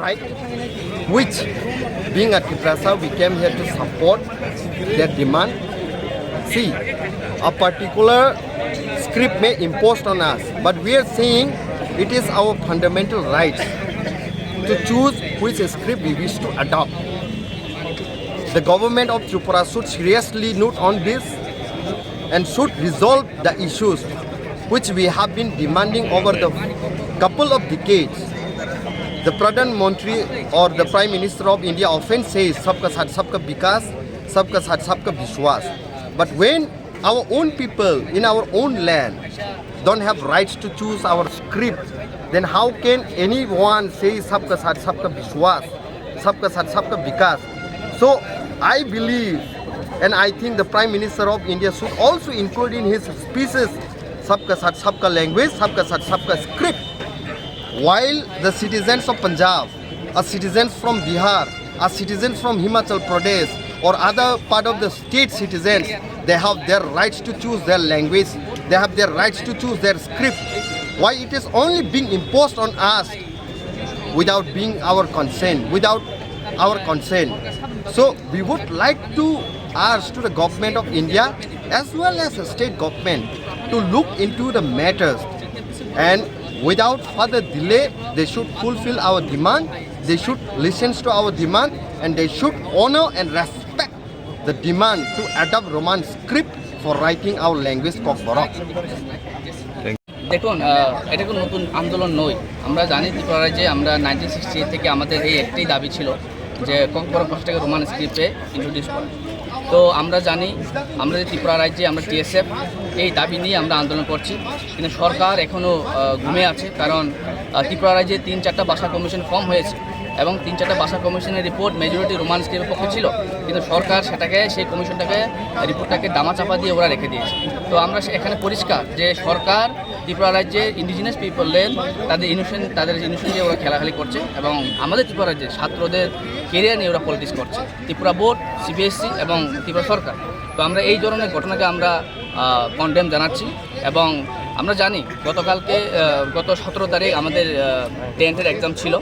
right, which being a Tiprasa, we came here to support their demand. See, a particular script may imposed on us, but we are saying it is our fundamental right to choose which script we wish to adopt. The government of Tripura should seriously note on this and should resolve the issues which we have been demanding over the couple of decades. The Pradhan Mantri or the Prime Minister of India often says sabka saath sabka vikas, sabka saath sabka vishwas. But when our own people in our own land don't have rights to choose our script, then how can anyone say sabka saath sabka vishwas, sabka saath sabka vikas? So I believe and I think the Prime Minister of India should also include in his speeches sabka saath sabka language, sabka saath sabka script. While the citizens of Punjab, are citizens from Bihar, are citizens from Himachal Pradesh or other part of the state citizens, they have their rights to choose their language, they have their rights to choose their script. Why it is only being imposed on us without being our consent, without our consent. So we would like to ask to the government of India as well as the state government to look into the matters, and without further delay they should fulfill our demand, they should listen to our demand, and they should honor and respect the demand to adopt Roman script for writing our language Kokborok. দেখুন, এটা কোনো নতুন আন্দোলন নয়। আমরা জানি ত্রিপুরা রাজ্যে আমরা 1968 থেকে আমাদের এই একটাই দাবি ছিল যে ককবরক ভাষাটাকে রোমান স্ক্রিপ্টে ইন্ট্রোডিউস করা। তো আমরা জানি আমরা যে ত্রিপুরা রাজ্যে আমরা টিএসএফ এই দাবি নিয়ে আমরা আন্দোলন করছি, কিন্তু সরকার এখনও ঘুমে আছে। কারণ ত্রিপুরা রাজ্যে 3-4টা ভাষা কমিশন ফর্ম হয়েছে এবং 3-4টা ভাষা কমিশনের রিপোর্ট মেজরিটি রোমান স্ক্রিপ্টের পক্ষে ছিল, কিন্তু সরকার সেটাকে সেই কমিশনটাকে রিপোর্টটাকে দামাচাপা দিয়ে ওরা রেখে দিয়েছে। তো আমরা এখানে পরিষ্কার যে সরকার ত্রিপুরা রাজ্যে ইন্ডিজিনাস পিপলের তাদের ইনোশন দিয়ে ওরা খেলাখেলি করছে এবং আমাদের ত্রিপুরা রাজ্যে ছাত্রদের কেরিয়ার নিয়ে ওরা পলিটিক্স করছে, ত্রিপুরা বোর্ড, সিবিএসসি এবং ত্রিপুরা সরকার। তো আমরা এই ধরনের ঘটনাকে আমরা কন্ডেম জানাচ্ছি এবং আমরা জানি গত 17 তারিখ আমাদের 10th এক্সাম ছিল।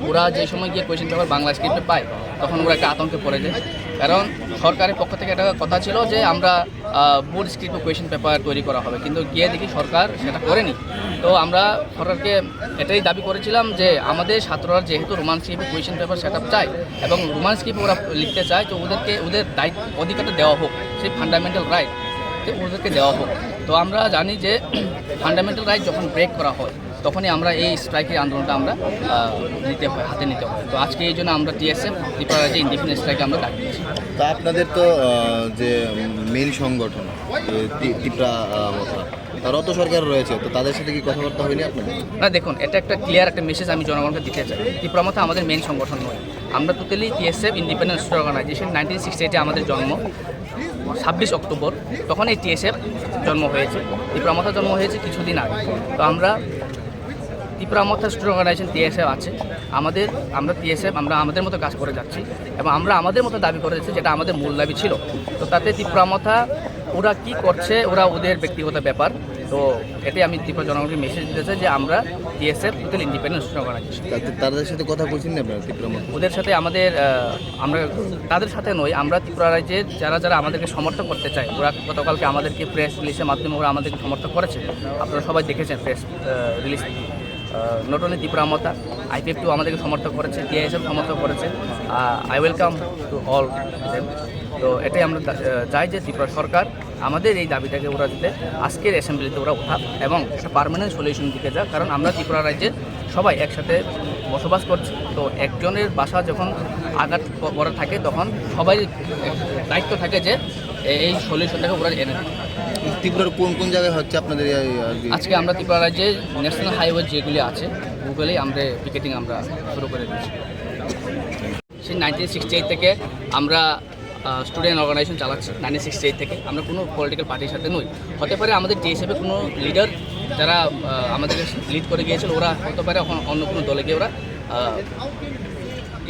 ওরা যে সময় গিয়ে কোয়েশ্চেন পেপার বাংলা স্ক্রিপ্টে পায় তখন ওরা একটা আতঙ্কে পড়ে যায়, কারণ সরকারের পক্ষ থেকে একটা কথা ছিল যে আমরা বোর্ড স্ক্রিপ্টে কোয়েশ্চেন পেপার তৈরি করা হবে, কিন্তু গিয়ে দেখি সরকার সেটা করেনি। তো আমরা সরকারকে এটাই দাবি করেছিলাম যে আমাদের ছাত্ররা যেহেতু রোমান স্ক্রিপ্টে কোয়েশ্চেন পেপার সেট আপ চায় এবং রোমান স্ক্রিপ্টে ওরা লিখতে চায়, তো ওদের অধিকারটা দেওয়া হোক, সেই ফান্ডামেন্টাল রাইট ওদেরকে দেওয়া হোক। তো আমরা জানি যে ফান্ডামেন্টাল রাইট যখন ব্রেক করা হয় তখনই আমরা এই স্ট্রাইকের আন্দোলনটা আমরা হাতে নিতে হয়। তো আজকে এই জন্য আমরা টিএসএফ ত্রিপুরা রাজ্যে ইনডিফিনিট স্ট্রাইকে আমরা ডাক দিয়েছি। তা আপনাদের তো যে মেন সংগঠন ত্রিপুরা তারাও তো সরকার রয়েছে, তো তাদের সাথে কি কথাবার্তা হয়নি আপনাদের? না, দেখুন, এটা একটা ক্লিয়ার একটা মেসেজ আমি জনগণকে দিতে চাই। ত্রিপুরা মতো আমাদের মেন সংগঠন নয়, আমরা totally TSF independent student organisation. 1968 আমাদের জন্ম, 26 অক্টোবর তখন এই টিএসএফ জন্ম হয়েছে। ত্রিপুরা মথা জন্ম হয়েছে কিছুদিন আগে। তো আমরা ত্রিপুরা মথা স্টুডেন্ট অর্গানাইজেশন টিএসএফ আছে আমরা টিএসএফ আমরা আমাদের মতো কাজ করে যাচ্ছি এবং আমরা আমাদের মতো দাবি করে যাচ্ছি, যেটা আমাদের মূল দাবি ছিল। তো তাতে ত্রিপুরা মথা ওরা কী করছে ওদের ব্যক্তিগত ব্যাপার। তো এটাই আমি ত্রিপুরা জনগণকে মেসেজ দিতে চাই যে আমরা TSF total independent student organisation. তাদের সাথে কথা বলছেন না আপনারা ত্রিপুরা মথা? ওদের সাথে আমরা তাদের সাথে নই, আমরা ত্রিপুরা রাজ্যের যারা আমাদেরকে সমর্থন করতে চায় ওরা গতকালকে আমাদেরকে প্রেস রিলিজের মাধ্যমে ওরা আমাদেরকে সমর্থন করেছে। আপনারা সবাই দেখেছেন press release. Not only Tripura Motha, IPF2 আমাদেরকে সমর্থন করেছে, টিআইএসএফ সমর্থন করেছে। I welcome to all them. তো এটাই আমরা চাই যে ত্রিপুরা সরকার আমাদের এই দাবিটাকে ওরা যাতে আজকের অ্যাসেম্বলিতে ওরা উঠাক এবং একটা পার্মানেন্ট সলিউশন দিকে যাক। কারণ আমরা ত্রিপুরা রাজ্যে সবাই একসাথে বসবাস করছি, তো একজনের বাসা যখন আঘাত পড়ে থাকে তখন সবাই দায়িত্ব থাকে যে এই সলিউশনটাকে ওরা এনে দেয়। ত্রিপুরার কোন কোন জায়গায় হচ্ছে আপনাদের? আজকে আমরা ত্রিপুরা রাজ্যে ন্যাশনাল হাইওয়ে যেগুলি আছে গুগলেই আমরা পিকেটিং আমরা শুরু করে দিয়েছি। সেই 1968 থেকে আমরা স্টুডেন্ট অর্গানাইজেশন চালাচ্ছি। 1968 থেকে আমরা কোনো পলিটিক্যাল পার্টির সাথে নই। হতে পারে আমাদের টিএসএফে কোনো লিডার যারা আমাদেরকে লিড করে গিয়েছিল ওরা হতে পারে অন্য কোনো দলে গিয়ে ওরা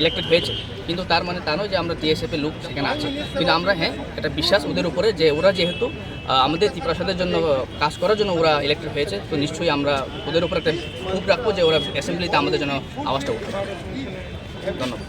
ইলেক্টেড হয়েছে, কিন্তু তার মানে তা নয় যে আমরা টিএসএফের লোক সেখানে আছে। কিন্তু আমরা এটা বিশ্বাস ওদের উপরে যে ওরা যেহেতু আমাদের ত্রিপ্রাসাদের জন্য কাজ করার জন্য ওরা ইলেক্টেড হয়েছে। তো নিশ্চয়ই আমরা ওদের উপর একটা খুব রাখবো যে ওরা অ্যাসেম্বলিতে আমাদের জন্য আওয়াজটা উঠবে। ধন্যবাদ।